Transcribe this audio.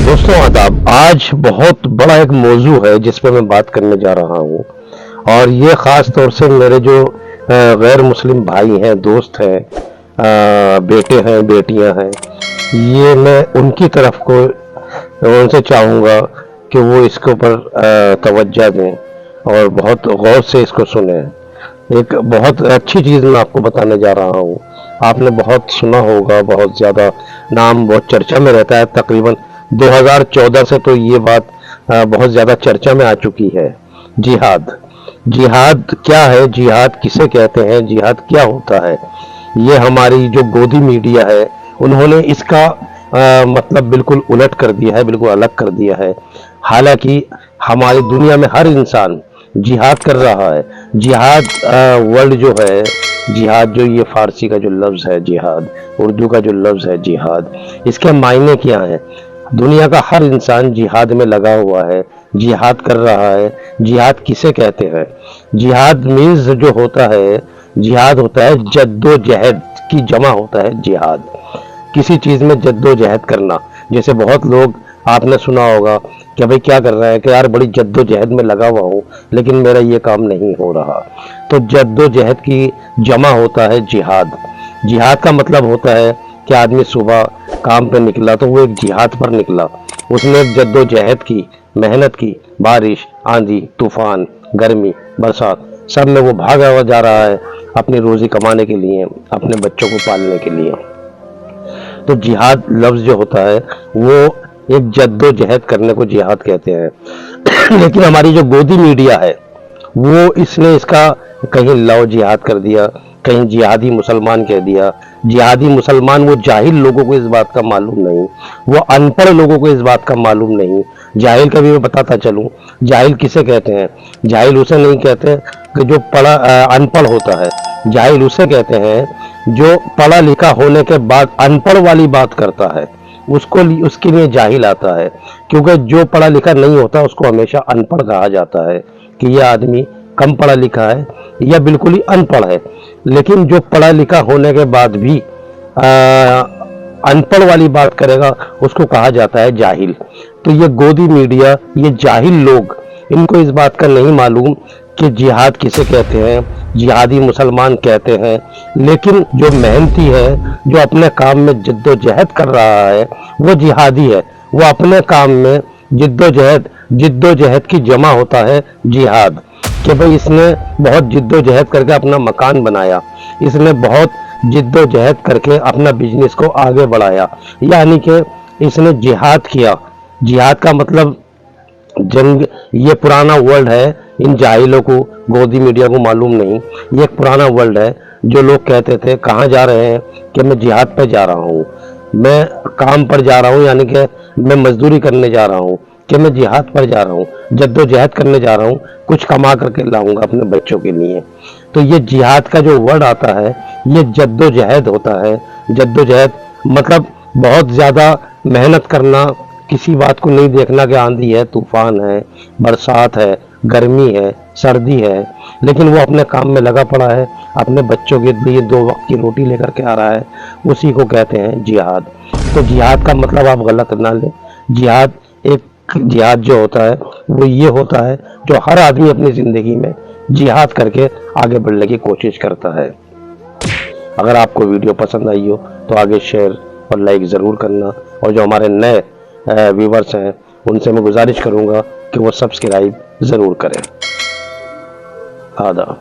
दोस्तों आदाब। आज बहुत बड़ा एक मौजू है जिस पे मैं बात करने जा रहा हूँ, और ये ख़ास तौर से मेरे जो गैर मुस्लिम भाई हैं, दोस्त हैं, बेटे हैं, बेटियां हैं, ये मैं उनकी तरफ को उनसे चाहूँगा कि वो इसके ऊपर तवज्जो दें और बहुत गौर से इसको सुने। एक बहुत अच्छी चीज़ मैं आपको बताने जा रहा हूँ। आपने बहुत सुना होगा, बहुत ज़्यादा नाम बहुत चर्चा में रहता है। तकरीबन 2014 से तो ये बात बहुत ज़्यादा चर्चा में आ चुकी है। जिहाद। जिहाद क्या है? जिहाद किसे कहते हैं? जिहाद क्या होता है? ये हमारी जो गोदी मीडिया है उन्होंने इसका मतलब बिल्कुल उलट कर दिया है, बिल्कुल अलग कर दिया है। हालांकि हमारी दुनिया में हर इंसान जिहाद कर रहा है। जिहाद वर्ड जो है, जिहाद जो ये फारसी का जो लफ्ज़ है जिहाद, उर्दू का जो लफ्ज़ है जिहाद, इसके मायने क्या हैं? दुनिया का हर इंसान जिहाद में लगा हुआ है, जिहाद कर रहा है। जिहाद किसे कहते हैं? जिहाद मीन्स जो होता है, जिहाद होता है जद्दोजहद की जमा होता है जिहाद। किसी चीज़ में जद्दोजहद करना। जैसे बहुत लोग आपने सुना होगा कि भाई क्या कर रहा है कि यार बड़ी जद्दोजहद में लगा हुआ हूँ लेकिन मेरा ये काम नहीं हो रहा। तो जद्दोजहद की जमा होता है जिहाद। जिहाद का मतलब होता है कि आदमी सुबह काम पे निकला तो वो एक जिहाद पर निकला। उसने एक जद्दोजहद की, मेहनत की। बारिश, आंधी, तूफान, गर्मी, बरसात, सब में वो भागा हुआ जा रहा है अपनी रोजी कमाने के लिए, अपने बच्चों को पालने के लिए। तो जिहाद लफ्ज़ जो होता है वो एक जद्दोजहद करने को जिहाद कहते हैं। लेकिन हमारी जो गोदी मीडिया है वो इसने इसका कहीं लव जिहाद कर दिया, कहीं जिहादी मुसलमान कह दिया। जिहादी मुसलमान वो जाहिल लोगों को इस बात का मालूम नहीं, वो अनपढ़ लोगों को इस बात का मालूम नहीं। जाहिल का भी मैं बताता चलूं, जाहिल किसे कहते हैं? जाहिल उसे नहीं कहते कि जो अनपढ़ होता है। जाहिल उसे कहते हैं जो पढ़ा लिखा होने के बाद अनपढ़ वाली बात करता है, उसके लिए जाहिल आता है। क्योंकि जो पढ़ा लिखा नहीं होता उसको हमेशा अनपढ़ कहा जाता है कि यह आदमी कम पढ़ा लिखा है या बिल्कुल ही अनपढ़ है। लेकिन जो पढ़ा लिखा होने के बाद भी अनपढ़ वाली बात करेगा उसको कहा जाता है जाहिल। तो ये गोदी मीडिया, ये जाहिल लोग, इनको इस बात का नहीं मालूम कि जिहाद किसे कहते हैं, जिहादी मुसलमान कहते हैं। लेकिन जो मेहनती है, जो अपने काम में जिद्दोजहद कर रहा है, वो जिहादी है। वो अपने काम में जिद्दोजहद की जमा होता है जिहाद। कि भाई इसने बहुत जिद्दोजहद करके अपना मकान बनाया, इसने बहुत जिद्दोजहद करके अपना बिजनेस को आगे बढ़ाया, यानी कि इसने जिहाद किया। जिहाद का मतलब जंग, ये पुराना वर्ड है। इन जाहिलों को, गोदी मीडिया को मालूम नहीं। ये एक पुराना वर्ड है। जो लोग कहते थे कहाँ जा रहे हैं, कि मैं जिहाद पर जा रहा हूँ, मैं काम पर जा रहा हूँ, यानी कि मैं मजदूरी करने जा रहा हूँ, कि मैं जिहाद पर जा रहा हूँ, जद्दोजहद करने जा रहा हूँ, कुछ कमा करके लाऊंगा अपने बच्चों के लिए। तो ये जिहाद का जो वर्ड आता है ये जद्दोजहद होता है। जद्दोजहद मतलब बहुत ज़्यादा मेहनत करना, किसी बात को नहीं देखना कि आंधी है, तूफान है, बरसात है, गर्मी है, सर्दी है, लेकिन वो अपने काम में लगा पड़ा है, अपने बच्चों के लिए 2 वक्त की रोटी लेकर के आ रहा है। उसी को कहते हैं जिहाद। तो जिहाद का मतलब आप गलत ना लें। जिहाद जो होता है वो ये होता है जो हर आदमी अपनी ज़िंदगी में जिहाद करके आगे बढ़ने की कोशिश करता है। अगर आपको वीडियो पसंद आई हो तो आगे शेयर और लाइक ज़रूर करना, और जो हमारे नए व्यूवर्स हैं उनसे मैं गुजारिश करूंगा कि वो सब्सक्राइब ज़रूर करें। आदाब।